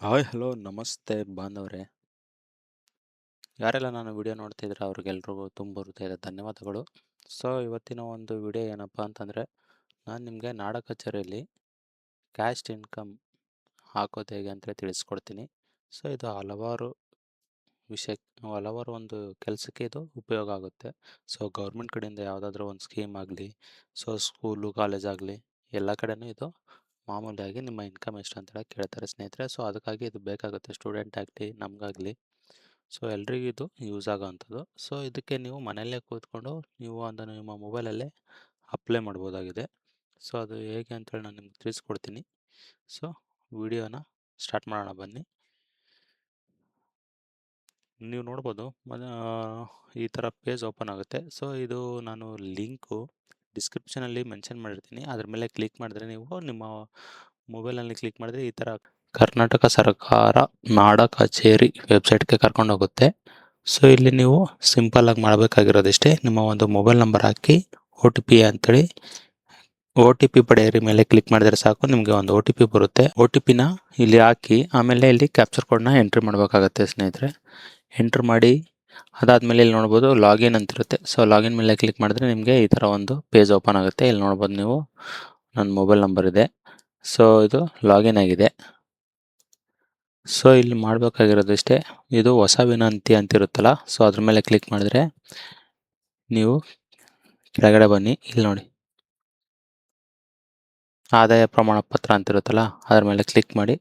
Hi hello ನಮಸ್ತೆ ಬಾಂಧವರೇ. ಯಾರೆಲ್ಲ ನಾನು ವಿಡಿಯೋ ನೋಡ್ತಿದ್ರೆ ಅವ್ರಿಗೆಲ್ರಿಗೂ ತುಂಬ ಹೃದಯದ ಧನ್ಯವಾದಗಳು. ಸೊ ಇವತ್ತಿನ ಒಂದು ವಿಡಿಯೋ ಏನಪ್ಪ ಅಂತಂದರೆ, ನಾನು ನಿಮಗೆ ನಾಡ ಕಚೇರಿಯಲ್ಲಿ ಕ್ಯಾಸ್ಟ್ ಇನ್ಕಮ್ ಹಾಕೋದು ಹೇಗೆ ಅಂತೇಳಿ ತಿಳಿಸ್ಕೊಡ್ತೀನಿ. ಸೊ ಇದು ಹಲವಾರು ಒಂದು ಕೆಲಸಕ್ಕೆ ಇದು ಉಪಯೋಗ ಆಗುತ್ತೆ. ಸೊ ಗೌರ್ಮೆಂಟ್ ಕಡೆಯಿಂದ ಯಾವುದಾದ್ರೂ ಒಂದು ಸ್ಕೀಮ್ ಆಗಲಿ, ಸೊ ಸ್ಕೂಲು ಕಾಲೇಜ್ ಆಗಲಿ, ಎಲ್ಲ ಕಡೆನೂ ಇದು ಮಾಮೂಲಿಯಾಗಿ ನಿಮ್ಮ ಇನ್ಕಮ್ ಎಷ್ಟು ಅಂತೇಳಿ ಕೇಳ್ತಾರೆ ಸ್ನೇಹಿತರೆ. ಸೊ ಅದಕ್ಕಾಗಿ ಇದು ಬೇಕಾಗುತ್ತೆ, ಸ್ಟೂಡೆಂಟ್ ಆಗಲಿ ನಮಗಾಗಲಿ. ಸೊ ಎಲ್ರಿಗೂ ಇದು ಯೂಸ್ ಆಗೋವಂಥದ್ದು. ಸೊ ಇದಕ್ಕೆ ನೀವು ಮನೆಯಲ್ಲೇ ಕೂತ್ಕೊಂಡು ನೀವು ಅದನ್ನು ನಿಮ್ಮ ಮೊಬೈಲಲ್ಲೇ ಅಪ್ಲೈ ಮಾಡ್ಬೋದಾಗಿದೆ. ಸೊ ಅದು ಹೇಗೆ ಅಂತೇಳಿ ನಾನು ನಿಮ್ಗೆ ತಿಳಿಸ್ಕೊಡ್ತೀನಿ. ಸೊ ವಿಡಿಯೋನ ಸ್ಟಾರ್ಟ್ ಮಾಡೋಣ ಬನ್ನಿ. ನೀವು ನೋಡ್ಬೋದು ಈ ಥರ ಪೇಜ್ ಓಪನ್ ಆಗುತ್ತೆ. ಸೊ ಇದು ನಾನು ಲಿಂಕು ಡಿಸ್ಕ್ರಿಪ್ಷನಲ್ಲಿ ಮೆನ್ಷನ್ ಮಾಡಿರ್ತೀನಿ. ಅದ್ರ ಮೇಲೆ ಕ್ಲಿಕ್ ಮಾಡಿದ್ರೆ ನೀವು ನಿಮ್ಮ ಮೊಬೈಲಲ್ಲಿ ಕ್ಲಿಕ್ ಮಾಡಿದ್ರೆ ಈ ಥರ ಕರ್ನಾಟಕ ಸರ್ಕಾರ ನಾಡ ಕಚೇರಿ ವೆಬ್ಸೈಟ್ಗೆ ಕರ್ಕೊಂಡು ಹೋಗುತ್ತೆ. ಸೊ ಇಲ್ಲಿ ನೀವು ಸಿಂಪಲ್ಲಾಗಿ ಮಾಡಬೇಕಾಗಿರೋದಿಷ್ಟೇ, ನಿಮ್ಮ ಒಂದು ಮೊಬೈಲ್ ನಂಬರ್ ಹಾಕಿ OTP ಅಂತೇಳಿ OTP ಪಡೆಯಿರಿ ಮೇಲೆ ಕ್ಲಿಕ್ ಮಾಡಿದರೆ ಸಾಕು. ನಿಮಗೆ ಒಂದು OTP ಬರುತ್ತೆ. OTPನ ಇಲ್ಲಿ ಹಾಕಿ ಆಮೇಲೆ ಇಲ್ಲಿ ಕ್ಯಾಪ್ಚರ್ ಕೋಡ್ನ ಎಂಟ್ರಿ ಮಾಡಬೇಕಾಗತ್ತೆ ಸ್ನೇಹಿತರೆ. ಎಂಟ್ರ್ ಮಾಡಿ ಅದಾದಮೇಲೆ ಇಲ್ಲಿ ನೋಡ್ಬೋದು ಲಾಗಿನ್ ಅಂತಿರುತ್ತೆ. ಸೊ ಲಾಗಿನ್ ಮೇಲೆ ಕ್ಲಿಕ್ ಮಾಡಿದ್ರೆ ನಿಮಗೆ ಈ ಥರ ಒಂದು ಪೇಜ್ ಓಪನ್ ಆಗುತ್ತೆ. ಇಲ್ಲಿ ನೋಡ್ಬೋದು ನೀವು ನನ್ನ ಮೊಬೈಲ್ ನಂಬರ್ ಇದೆ. ಸೊ ಇದು ಲಾಗಿನ್ ಆಗಿದೆ. ಸೊ ಇಲ್ಲಿ ಮಾಡಬೇಕಾಗಿರೋದಿಷ್ಟೇ, ಇದು ಹೊಸ ವಿನಂತಿ ಅಂತಿರುತ್ತಲ್ಲ, ಸೊ ಅದ್ರ ಮೇಲೆ ಕ್ಲಿಕ್ ಮಾಡಿದ್ರೆ ನೀವು ಕೆಳಗಡೆ ಬನ್ನಿ. ಇಲ್ಲಿ ನೋಡಿ ಆದಾಯ ಪ್ರಮಾಣ ಪತ್ರ ಅಂತಿರುತ್ತಲ್ಲ, ಅದ್ರ ಮೇಲೆ ಕ್ಲಿಕ್ ಮಾಡಿ.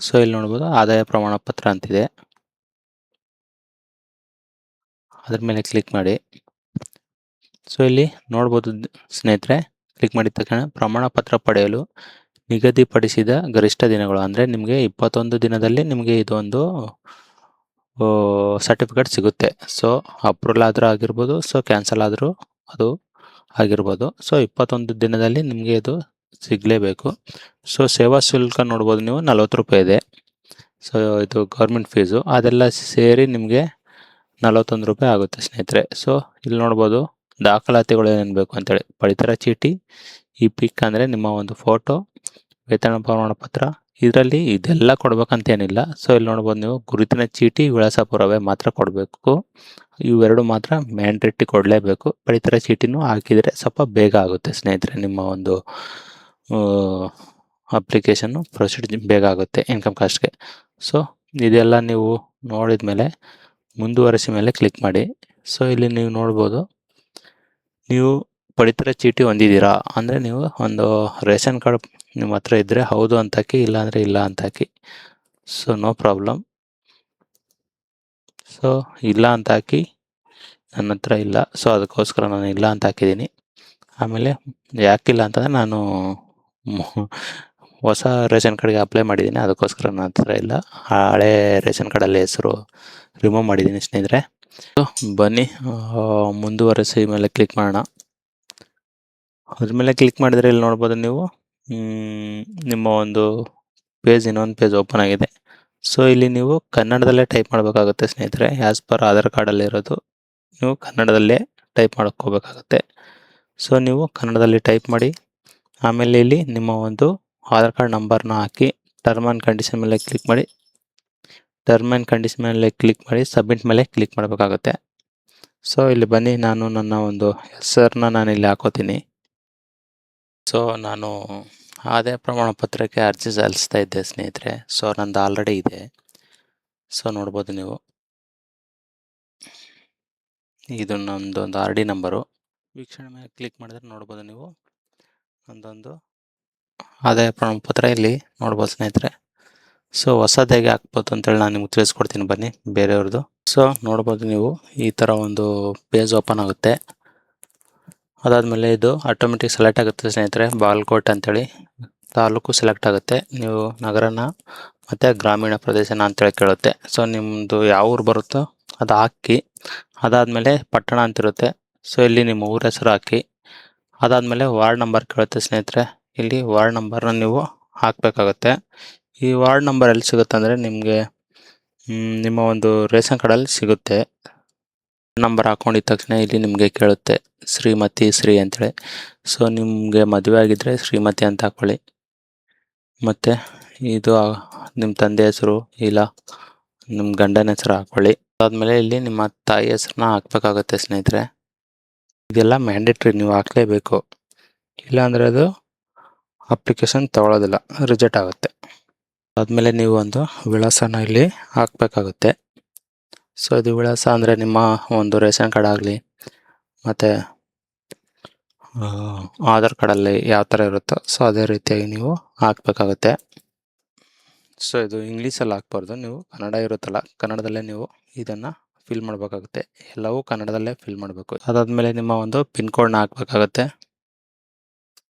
ಸೊ ಇಲ್ಲಿ ನೋಡ್ಬೋದು ಆದಾಯ ಪ್ರಮಾಣ ಪತ್ರ ಅಂತಿದೆ, ಅದ್ರ ಮೇಲೆ ಕ್ಲಿಕ್ ಮಾಡಿ. ಸೊ ಇಲ್ಲಿ ನೋಡ್ಬೋದು ಸ್ನೇಹಿತರೆ, ಕ್ಲಿಕ್ ಮಾಡಿದ ತಕ್ಷಣ ಪ್ರಮಾಣ ಪತ್ರ ಪಡೆಯಲು ನಿಗದಿಪಡಿಸಿದ ಗರಿಷ್ಠ ದಿನಗಳು, ಅಂದರೆ ನಿಮಗೆ 21 ದಿನದಲ್ಲಿ ನಿಮಗೆ ಇದೊಂದು ಸರ್ಟಿಫಿಕೇಟ್ ಸಿಗುತ್ತೆ. ಸೊ ಅಪ್ರೂವಲ್ ಆದರೂ ಆಗಿರ್ಬೋದು, ಸೊ ಕ್ಯಾನ್ಸಲ್ ಆದರೂ ಅದು ಆಗಿರ್ಬೋದು. ಸೊ 21 ದಿನದಲ್ಲಿ ನಿಮಗೆ ಇದು ಸಿಗಲೇಬೇಕು. ಸೊ ಸೇವಾ ಶುಲ್ಕ ನೋಡ್ಬೋದು ನೀವು 40 ರೂಪಾಯಿ ಇದೆ. ಸೊ ಇದು ಗೌರ್ಮೆಂಟ್ ಫೀಸು, ಅದೆಲ್ಲ ಸೇರಿ ನಿಮಗೆ 41 ರೂಪಾಯಿ ಆಗುತ್ತೆ ಸ್ನೇಹಿತರೆ. ಸೊ ಇಲ್ಲಿ ನೋಡ್ಬೋದು ದಾಖಲಾತಿಗಳು ಏನೇನು ಬೇಕು ಅಂತೇಳಿ, ಪಡಿತರ ಚೀಟಿ, ಈ ಪಿಕ್ ಅಂದರೆ ನಿಮ್ಮ ಒಂದು ಫೋಟೋ, ವೇತನ ಪ್ರಮಾಣ ಪತ್ರ, ಇದರಲ್ಲಿ ಇದೆಲ್ಲ ಕೊಡ್ಬೇಕಂತೇನಿಲ್ಲ. ಸೊ ಇಲ್ಲಿ ನೋಡ್ಬೋದು ನೀವು ಗುರುತಿನ ಚೀಟಿ, ವಿಳಾಸ ಪುರಾವೆ ಮಾತ್ರ ಕೊಡಬೇಕು. ಇವೆರಡು ಮಾತ್ರ ಮ್ಯಾಂಡೇಟ್ರಿ ಕೊಡಲೇಬೇಕು. ಪಡಿತರ ಚೀಟಿನೂ ಹಾಕಿದರೆ ಸ್ವಲ್ಪ ಬೇಗ ಆಗುತ್ತೆ ಸ್ನೇಹಿತರೆ, ನಿಮ್ಮ ಒಂದು ಅಪ್ಲಿಕೇಶನ್ನು ಪ್ರೊಸೀಜರ್ ಬೇಗ ಆಗುತ್ತೆ ಇನ್ಕಮ್ ಕಾಸ್ಟ್ಗೆ. ಸೊ ಇದೆಲ್ಲ ನೀವು ನೋಡಿದ ಮೇಲೆ ಮುಂದುವರಿಸಿ ಮೇಲೆ ಕ್ಲಿಕ್ ಮಾಡಿ. ಸೊ ಇಲ್ಲಿ ನೀವು ನೋಡ್ಬೋದು, ನೀವು ಪಡಿತರ ಚೀಟಿ ಹೊಂದಿದ್ದೀರಾ ಅಂದರೆ ನೀವು ಒಂದು ರೇಷನ್ ಕಾರ್ಡ್ ನಿಮ್ಮ ಹತ್ರ ಇದ್ದರೆ ಹೌದು ಅಂತ ಹಾಕಿ, ಇಲ್ಲಾಂದರೆ ಇಲ್ಲ ಅಂತ ಹಾಕಿ. So no problem. ಸೊ ಇಲ್ಲ ಅಂತ ಹಾಕಿ, ನನ್ನ ಹತ್ರ ಇಲ್ಲ, ಸೊ ಅದಕ್ಕೋಸ್ಕರ ನಾನು ಇಲ್ಲ ಅಂತ ಹಾಕಿದ್ದೀನಿ. ಆಮೇಲೆ ಯಾಕಿಲ್ಲ ಅಂತಂದರೆ ನಾನು ಹೊಸ ರೇಷನ್ ಕಾರ್ಡ್ಗೆ ಅಪ್ಲೈ ಮಾಡಿದ್ದೀನಿ, ಅದಕ್ಕೋಸ್ಕರ ನನ್ನ ಹತ್ರ ಇಲ್ಲ. ಹಳೆ ರೇಷನ್ ಕಾರ್ಡಲ್ಲಿ ಹೆಸರು ರಿಮೂವ್ ಮಾಡಿದ್ದೀನಿ ಸ್ನೇಹಿತರೆ. ಬನ್ನಿ ಮುಂದುವರಿಸಿ ಮೇಲೆ ಕ್ಲಿಕ್ ಮಾಡೋಣ. ಅದ್ರ ಮೇಲೆ ಕ್ಲಿಕ್ ಮಾಡಿದರೆ ಇಲ್ಲಿ ನೋಡ್ಬೋದು ನೀವು ನಿಮ್ಮ ಒಂದು ಪೇಜ್, ಇನ್ನೊಂದು ಪೇಜ್ ಓಪನ್ ಆಗಿದೆ. ಸೊ ಇಲ್ಲಿ ನೀವು ಕನ್ನಡದಲ್ಲೇ ಟೈಪ್ ಮಾಡಬೇಕಾಗುತ್ತೆ ಸ್ನೇಹಿತರೆ. ಆ್ಯಸ್ ಪರ್ ಆಧಾರ್ ಕಾರ್ಡಲ್ಲಿ ಇರೋದು ನೀವು ಕನ್ನಡದಲ್ಲೇ ಟೈಪ್ ಮಾಡ್ಕೋಬೇಕಾಗುತ್ತೆ. ಸೊ ನೀವು ಕನ್ನಡದಲ್ಲಿ ಟೈಪ್ ಮಾಡಿ, ಆಮೇಲೆ ಇಲ್ಲಿ ನಿಮ್ಮ ಒಂದು ಆಧಾರ್ ಕಾರ್ಡ್ ನಂಬರ್ನ ಹಾಕಿ ಟರ್ಮ್ ಆ್ಯಂಡ್ ಕಂಡೀಷನ್ ಮೇಲೆ ಕ್ಲಿಕ್ ಮಾಡಿ. ಟರ್ಮ್ ಆ್ಯಂಡ್ ಕಂಡೀಷನ್ ಮೇಲೆ ಕ್ಲಿಕ್ ಮಾಡಿ ಸಬ್ಮಿಟ್ ಮೇಲೆ ಕ್ಲಿಕ್ ಮಾಡಬೇಕಾಗುತ್ತೆ. ಸೊ ಇಲ್ಲಿ ಬನ್ನಿ, ನಾನು ನನ್ನ ಒಂದು ಹೆಸರನ್ನ ನಾನು ಇಲ್ಲಿ ಹಾಕೋತೀನಿ. ಸೊ ನಾನು ಆದಾಯ ಪ್ರಮಾಣ ಪತ್ರಕ್ಕೆ ಅರ್ಜಿ ಸಲ್ಲಿಸ್ತಾ ಇದ್ದೆ ಸ್ನೇಹಿತರೆ. ಸೊ ನಂದು ಆಲ್ರೆಡಿ ಇದೆ. ಸೊ ನೋಡ್ಬೋದು ನೀವು, ಇದು ನಮ್ಮದೊಂದು RD ನಂಬರು. ವೀಕ್ಷಣೆ ಮೇಲೆ ಕ್ಲಿಕ್ ಮಾಡಿದ್ರೆ ನೋಡ್ಬೋದು ನೀವು ಒಂದೊಂದು ಆದಾಯ ಪ್ರಮಾಣ ಪತ್ರ ಇಲ್ಲಿ ನೋಡ್ಬೋದು ಸ್ನೇಹಿತರೆ. ಸೊ ಹೊಸದು ಹೇಗೆ ಹಾಕ್ಬೋದು ಅಂತೇಳಿ ನಾನು ನಿಮ್ಗೆ ತಿಳಿಸ್ಕೊಡ್ತೀನಿ ಬನ್ನಿ, ಬೇರೆಯವ್ರದ್ದು. ಸೊ ನೋಡ್ಬೋದು ನೀವು ಈ ಥರ ಒಂದು ಪೇಜ್ ಓಪನ್ ಆಗುತ್ತೆ. ಅದಾದಮೇಲೆ ಇದು ಆಟೋಮೆಟಿಕ್ ಸೆಲೆಕ್ಟ್ ಆಗುತ್ತೆ ಸ್ನೇಹಿತರೆ. ಬಾಗಲಕೋಟೆ ಅಂತೇಳಿ ತಾಲೂಕು ಸೆಲೆಕ್ಟ್ ಆಗುತ್ತೆ. ನೀವು ನಗರನ ಮತ್ತು ಗ್ರಾಮೀಣ ಪ್ರದೇಶನ ಅಂತೇಳಿ ಕೇಳುತ್ತೆ. ಸೊ ನಿಮ್ಮದು ಯಾವ ಊರು ಬರುತ್ತೋ ಅದು ಹಾಕಿ, ಅದಾದಮೇಲೆ ಪಟ್ಟಣ ಅಂತಿರುತ್ತೆ. ಸೊ ಇಲ್ಲಿ ನಿಮ್ಮ ಊರ ಹೆಸರು ಹಾಕಿ, ಅದಾದಮೇಲೆ ವಾರ್ಡ್ ನಂಬರ್ ಕೇಳುತ್ತೆ ಸ್ನೇಹಿತರೆ. ಇಲ್ಲಿ ವಾರ್ಡ್ ನಂಬರ್ನ ನೀವು ಹಾಕಬೇಕಾಗುತ್ತೆ. ಈ ವಾರ್ಡ್ ನಂಬರ್ ಎಲ್ಲಿ ಸಿಗುತ್ತೆ ಅಂದರೆ ನಿಮಗೆ ನಿಮ್ಮ ಒಂದು ರೇಷನ್ ಕಾರ್ಡಲ್ಲಿ ಸಿಗುತ್ತೆ. ನಂಬರ್ ಹಾಕೊಂಡಿದ ತಕ್ಷಣ ಇಲ್ಲಿ ನಿಮಗೆ ಕೇಳುತ್ತೆ ಶ್ರೀಮತಿ ಶ್ರೀ ಅಂತೇಳಿ. ಸೊ ನಿಮಗೆ ಮದುವೆ ಆಗಿದ್ದರೆ ಶ್ರೀಮತಿ ಅಂತ ಹಾಕ್ಕೊಳ್ಳಿ. ಮತ್ತು ಇದು ನಿಮ್ಮ ತಂದೆ ಹೆಸರು ಇಲ್ಲ ನಿಮ್ಮ ಗಂಡನ ಹೆಸರು ಹಾಕ್ಕೊಳ್ಳಿ. ಅದಾದಮೇಲೆ ಇಲ್ಲಿ ನಿಮ್ಮ ತಾಯಿ ಹೆಸ್ರನ್ನ ಹಾಕ್ಬೇಕಾಗುತ್ತೆ ಸ್ನೇಹಿತರೆ. ಇದೆಲ್ಲ ಮ್ಯಾಂಡೇಟ್ರಿ, ನೀವು ಹಾಕಲೇಬೇಕು. ಇಲ್ಲಾಂದರೆ ಅದು ಅಪ್ಲಿಕೇಶನ್ ತಗೊಳ್ಳೋದಿಲ್ಲ, ರಿಜೆಕ್ಟ್ ಆಗುತ್ತೆ. ಅದಾದಮೇಲೆ ನೀವು ಒಂದು ವಿಳಾಸನ ಇಲ್ಲಿ ಹಾಕಬೇಕಾಗುತ್ತೆ. ಸೊ ಇದು ವಿಳಾಸ ಅಂದರೆ ನಿಮ್ಮ ಒಂದು ರೇಷನ್ ಕಾರ್ಡ್ ಆಗಲಿ ಮತ್ತು ಆಧಾರ್ ಕಾರ್ಡಲ್ಲಿ ಯಾವ ಥರ ಇರುತ್ತೋ ಸೊ ಅದೇ ರೀತಿಯಾಗಿ ನೀವು ಹಾಕಬೇಕಾಗುತ್ತೆ. ಸೊ ಇದು ಇಂಗ್ಲೀಷಲ್ಲಿ ಹಾಕ್ಬಾರ್ದು, ನೀವು ಕನ್ನಡ ಇರುತ್ತಲ್ಲ ಕನ್ನಡದಲ್ಲೇ ನೀವು ಇದನ್ನು ಫಿಲ್ ಮಾಡಬೇಕಾಗುತ್ತೆ. ಎಲ್ಲವೂ ಕನ್ನಡದಲ್ಲೇ ಫಿಲ್ ಮಾಡಬೇಕು. ಅದಾದಮೇಲೆ ನಿಮ್ಮ ಒಂದು ಪಿನ್ ಕೋಡ್ನ ಹಾಕಬೇಕಾಗತ್ತೆ.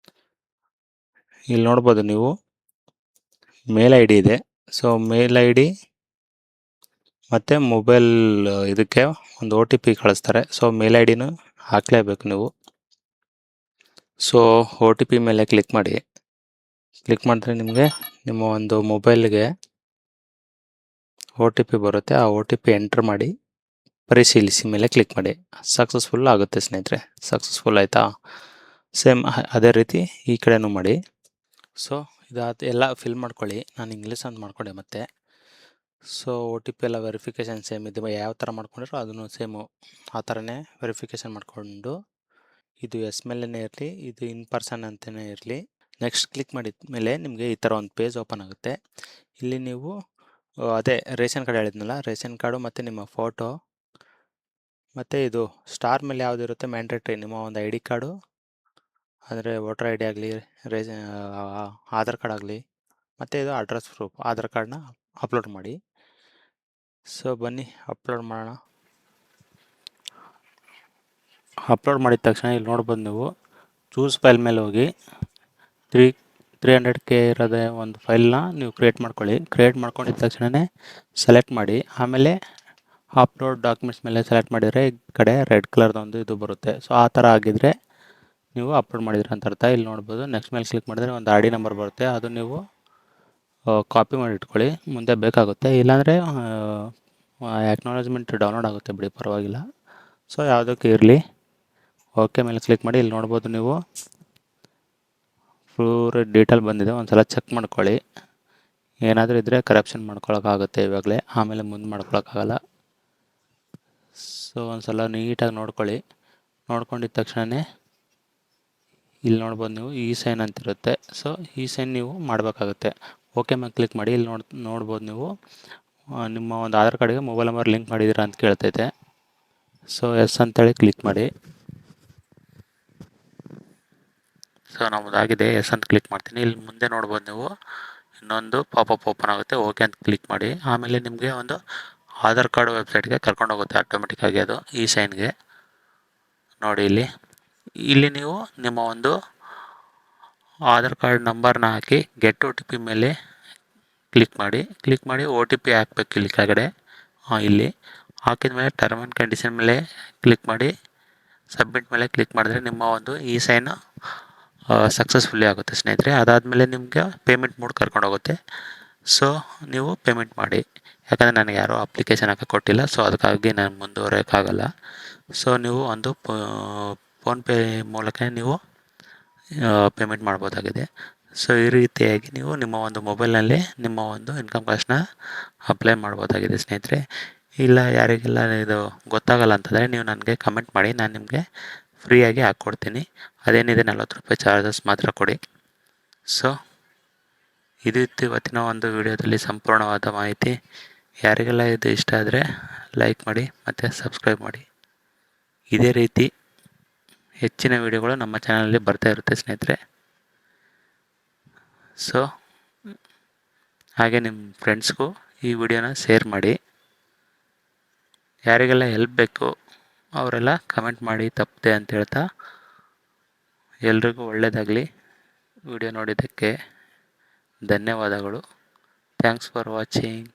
ಇಲ್ಲಿ ನೋಡ್ಬೋದು ನೀವು ಮೇಲ್ ಐ ಡಿ ಇದೆ. ಸೊ ಮೇಲ್ ಐ ಡಿ ಮತ್ತು ಮೊಬೈಲ್ ಇದಕ್ಕೆ ಒಂದು ಒ ಟಿ ಪಿ ಕಳಿಸ್ತಾರೆ. ಸೊ ಮೇಲ್ ಐ ಡಿನೂ ಹಾಕಲೇಬೇಕು ನೀವು. ಸೊ ಒ ಟಿ ಪಿ ಮೇಲೆ ಕ್ಲಿಕ್ ಮಾಡಿ. ಕ್ಲಿಕ್ ಮಾಡಿದ್ರೆ ನಿಮಗೆ ನಿಮ್ಮ ಒಂದು ಮೊಬೈಲ್ಗೆ ಒ ಟಿ ಪಿ ಬರುತ್ತೆ. ಆ ಒ ಟಿ ಪಿ ಎಂಟ್ರ್ ಮಾಡಿ ಪರಿಶೀಲಿಸಿ ಮೇಲೆ ಕ್ಲಿಕ್ ಮಾಡಿ. ಸಕ್ಸಸ್ಫುಲ್ ಆಗುತ್ತೆ ಸ್ನೇಹಿತರೆ. ಸಕ್ಸಸ್ಫುಲ್ ಆಯಿತಾ? ಸೇಮ್ ಅದೇ ರೀತಿ ಈ ಕಡೆನೂ ಮಾಡಿ. ಸೊ ಇದಾದ ಎಲ್ಲ ಫಿಲ್ ಮಾಡ್ಕೊಳ್ಳಿ. ನಾನು ಇಂಗ್ಲೀಷ್ ಅಂತ ಮಾಡ್ಕೊಂಡೆ ಮತ್ತೆ. ಸೊ ಒ ಟಿ ಪಿ ಎಲ್ಲ ವೆರಿಫಿಕೇಷನ್ ಸೇಮ್ ಇದೆ, ಯಾವ ಥರ ಮಾಡ್ಕೊಂಡಿರೋ ಅದನ್ನು ಸೇಮು ಆ ಥರನೇ ವೆರಿಫಿಕೇಷನ್ ಮಾಡಿಕೊಂಡು, ಇದು ಎಸ್ ಮೇಲೇ ಇರಲಿ, ಇದು ಇನ್ ಪರ್ಸನ್ ಅಂತಲೇ ಇರಲಿ. ನೆಕ್ಸ್ಟ್ ಕ್ಲಿಕ್ ಮಾಡಿದ ಮೇಲೆ ನಿಮಗೆ ಈ ಥರ ಒಂದು ಪೇಜ್ ಓಪನ್ ಆಗುತ್ತೆ. ಇಲ್ಲಿ ನೀವು ಅದೇ ರೇಷನ್ ಕಾರ್ಡ್ ಹೇಳಿದ್ನಲ್ಲ, ರೇಷನ್ ಕಾರ್ಡು ಮತ್ತು ನಿಮ್ಮ ಫೋಟೋ ಮತ್ತು ಇದು ಸ್ಟಾರ್ ಮೇಲೆ ಯಾವುದಿರುತ್ತೆ ಮ್ಯಾಂಡೇಟ್ರಿ, ನಿಮ್ಮ ಒಂದು ಐ ಡಿ ಕಾರ್ಡು ಅಂದರೆ ವೋಟರ್ ಐ ಡಿ ಆಗಲಿ, ಆಧಾರ್ ಕಾರ್ಡ್ ಆಗಲಿ, ಮತ್ತು ಇದು ಅಡ್ರೆಸ್ ಪ್ರೂಫ್ ಆಧಾರ್ ಕಾರ್ಡ್ನ ಅಪ್ಲೋಡ್ ಮಾಡಿ. ಸೊ ಬನ್ನಿ ಅಪ್ಲೋಡ್ ಮಾಡೋಣ. ಅಪ್ಲೋಡ್ ಮಾಡಿದ ತಕ್ಷಣ ಇಲ್ಲಿ ನೋಡ್ಬೋದು ನೀವು ಚೂಸ್ ಫೈಲ್ ಮೇಲೆ ಹೋಗಿ 300K ಇರೋದೇ ಒಂದು ಫೈಲ್ನ ನೀವು ಕ್ರಿಯೇಟ್ ಮಾಡ್ಕೊಳ್ಳಿ. ಕ್ರಿಯೇಟ್ ಮಾಡ್ಕೊಂಡಿದ್ದ ತಕ್ಷಣವೇ ಸೆಲೆಕ್ಟ್ ಮಾಡಿ. ಆಮೇಲೆ ಅಪ್ಲೋಡ್ ಡಾಕ್ಯುಮೆಂಟ್ಸ್ ಮೇಲೆ ಸೆಲೆಕ್ಟ್ ಮಾಡಿದರೆ ಈ ಕಡೆ ರೆಡ್ ಕಲರ್ದೊಂದು ಇದು ಬರುತ್ತೆ. ಸೊ ಆ ಥರ ಆಗಿದ್ದರೆ ನೀವು ಅಪ್ಲೋಡ್ ಮಾಡಿದ್ರೆ ಅಂತ ಅರ್ಥ. ಇಲ್ಲಿ ನೋಡ್ಬೋದು ನೆಕ್ಸ್ಟ್ ಮೇಲೆ ಕ್ಲಿಕ್ ಮಾಡಿದರೆ ಒಂದು ಆರ್ ಡಿ ನಂಬರ್ ಬರುತ್ತೆ, ಅದು ನೀವು ಕಾಪಿ ಮಾಡಿ ಇಟ್ಕೊಳ್ಳಿ, ಮುಂದೆ ಬೇಕಾಗುತ್ತೆ. ಇಲ್ಲಾಂದರೆ ಆ್ಯಕ್ನಾಲಜ್ಮೆಂಟ್ ಡೌನ್ಲೋಡ್ ಆಗುತ್ತೆ ಬಿಡಿ, ಪರವಾಗಿಲ್ಲ. ಸೊ ಯಾವುದಕ್ಕೆ ಇರಲಿ, ಓಕೆ ಮೇಲೆ ಕ್ಲಿಕ್ ಮಾಡಿ. ಇಲ್ಲಿ ನೋಡ್ಬೋದು ನೀವು ಪೂರ ಡೀಟೇಲ್ ಬಂದಿದೆ, ಒಂದು ಸಲ ಚೆಕ್ ಮಾಡ್ಕೊಳ್ಳಿ. ಏನಾದರೂ ಇದ್ದರೆ ಕರೆಕ್ಷನ್ ಮಾಡ್ಕೊಳಕ್ಕಾಗುತ್ತೆ ಇವಾಗಲೇ, ಆಮೇಲೆ ಮುಂದೆ ಮಾಡ್ಕೊಳಕ್ಕಾಗಲ್ಲ. ಸೊ ಒಂದು ಸಲ ನೀಟಾಗಿ ನೋಡ್ಕೊಳ್ಳಿ. ನೋಡ್ಕೊಂಡಿದ್ದ ತಕ್ಷಣವೇ ಇಲ್ಲಿ ನೋಡ್ಬೋದು ನೀವು ಇ ಸೈನ್ ಅಂತಿರುತ್ತೆ. ಸೊ ಇ ಸೈನ್ ನೀವು ಮಾಡಬೇಕಾಗುತ್ತೆ. ಓಕೆ ಮೇಲೆ ಕ್ಲಿಕ್ ಮಾಡಿ. ಇಲ್ಲಿ ನೋಡ್ಬೋದು ನೀವು ನಿಮ್ಮ ಒಂದು ಆಧಾರ್ ಕಾರ್ಡಿಗೆ ಮೊಬೈಲ್ ನಂಬರ್ ಲಿಂಕ್ ಮಾಡಿದ್ದೀರಾ ಅಂತ ಕೇಳ್ತೈತೆ. ಸೊ ಎಸ್ ಅಂತೇಳಿ ಕ್ಲಿಕ್ ಮಾಡಿ. ಸೊ ನಮ್ಮದಾಗಿದೆ, ಎಸ್ ಅಂತ ಕ್ಲಿಕ್ ಮಾಡ್ತೀನಿ. ಇಲ್ಲಿ ಮುಂದೆ ನೋಡ್ಬೋದು ನೀವು ಇನ್ನೊಂದು ಪಾಪಪ್ ಓಪನ್ ಆಗುತ್ತೆ, ಓಕೆ ಅಂತ ಕ್ಲಿಕ್ ಮಾಡಿ. ಆಮೇಲೆ ನಿಮಗೆ ಒಂದು ಆಧಾರ್ ಕಾರ್ಡ್ ವೆಬ್ಸೈಟ್ಗೆ ಕರ್ಕೊಂಡೋಗುತ್ತೆ ಆಟೋಮೆಟಿಕ್ಕಾಗಿ, ಅದು ಇ ಸೈನ್ಗೆ. ನೋಡಿ ಇಲ್ಲಿ ನೀವು ನಿಮ್ಮ ಒಂದು ಆಧಾರ್ ಕಾರ್ಡ್ ನಂಬರ್ನ ಹಾಕಿ ಗೆಟ್ ಒ ಟಿ ಪಿ ಮೇಲೆ ಕ್ಲಿಕ್ ಮಾಡಿ ಒ ಟಿ ಪಿ ಹಾಕ್ಬೇಕು ಇಲ್ಲಿ ಕೆಳಗಡೆ. ಇಲ್ಲಿ ಹಾಕಿದ ಮೇಲೆ ಟರ್ಮ್ ಆ್ಯಂಡ್ ಕಂಡೀಷನ್ ಮೇಲೆ ಕ್ಲಿಕ್ ಮಾಡಿ ಸಬ್ಮಿಟ್ ಮೇಲೆ ಕ್ಲಿಕ್ ಮಾಡಿದ್ರೆ ನಿಮ್ಮ ಒಂದು ಇ ಸೈನು ಸಕ್ಸಸ್ಫುಲ್ಲಿ ಆಗುತ್ತೆ ಸ್ನೇಹಿತರೆ. ಅದಾದಮೇಲೆ ನಿಮಗೆ ಪೇಮೆಂಟ್ ಮೋಡ್ ಕರ್ಕೊಂಡೋಗುತ್ತೆ. ಸೊ ನೀವು ಪೇಮೆಂಟ್ ಮಾಡಿ. ಯಾಕಂದರೆ ನನಗೆ ಯಾರೂ ಅಪ್ಲಿಕೇಶನ್ ಹಾಕಕ್ಕೆ ಕೊಟ್ಟಿಲ್ಲ, ಸೊ ಅದಕ್ಕಾಗಿ ನಾನು ಮುಂದುವರೆಯೋಕ್ಕಾಗಲ್ಲ. ಸೊ ನೀವು ಒಂದು ಫೋನ್ಪೇ ಮೂಲಕ ನೀವು ಪೇಮೆಂಟ್ ಮಾಡ್ಬೋದಾಗಿದೆ. ಸೊ ಈ ರೀತಿಯಾಗಿ ನೀವು ನಿಮ್ಮ ಒಂದು ಮೊಬೈಲ್ನಲ್ಲಿ ನಿಮ್ಮ ಒಂದು ಇನ್ಕಮ್ ಟ್ಯಾಕ್ಸ್ನ ಅಪ್ಲೈ ಮಾಡ್ಬೋದಾಗಿದೆ ಸ್ನೇಹಿತರೆ. ಇಲ್ಲ ಯಾರಿಗೆಲ್ಲ ಇದು ಗೊತ್ತಾಗಲ್ಲ ಅಂತಂದರೆ ನೀವು ನನಗೆ ಕಮೆಂಟ್ ಮಾಡಿ, ನಾನು ನಿಮಗೆ ಫ್ರೀಯಾಗಿ ಹಾಕ್ಕೊಡ್ತೀನಿ. ಅದೇನಿದೆ ₹40 ಚಾರ್ಜಸ್ ಮಾತ್ರ ಕೊಡಿ. ಸೊ ಇದಿತ್ತು ಇವತ್ತಿನ ಒಂದು ವಿಡಿಯೋದಲ್ಲಿ ಸಂಪೂರ್ಣವಾದ ಮಾಹಿತಿ. ಯಾರಿಗೆಲ್ಲ ಇದು ಇಷ್ಟ ಆದರೆ ಲೈಕ್ ಮಾಡಿ ಮತ್ತು ಸಬ್ಸ್ಕ್ರೈಬ್ ಮಾಡಿ. ಇದೇ ರೀತಿ ಹೆಚ್ಚಿನ ವಿಡಿಯೋಗಳು ನಮ್ಮ ಚಾನಲಲ್ಲಿ ಬರ್ತಾ ಇರುತ್ತೆ ಸ್ನೇಹಿತರೆ. ಸೊ ಹಾಗೆ ನಿಮ್ಮ ಫ್ರೆಂಡ್ಸ್ಗೂ ಈ ವಿಡಿಯೋನ ಶೇರ್ ಮಾಡಿ. ಯಾರಿಗೆಲ್ಲ ಹೆಲ್ಪ್ ಬೇಕು ಅವರೆಲ್ಲ ಕಮೆಂಟ್ ಮಾಡಿ ತಪ್ಪದೆ ಅಂತ ಹೇಳ್ತಾ, ಎಲ್ರಿಗೂ ಒಳ್ಳೆಯದಾಗಲಿ. ವಿಡಿಯೋ ನೋಡಿದ್ದಕ್ಕೆ ಧನ್ಯವಾದಗಳು. Thanks for watching.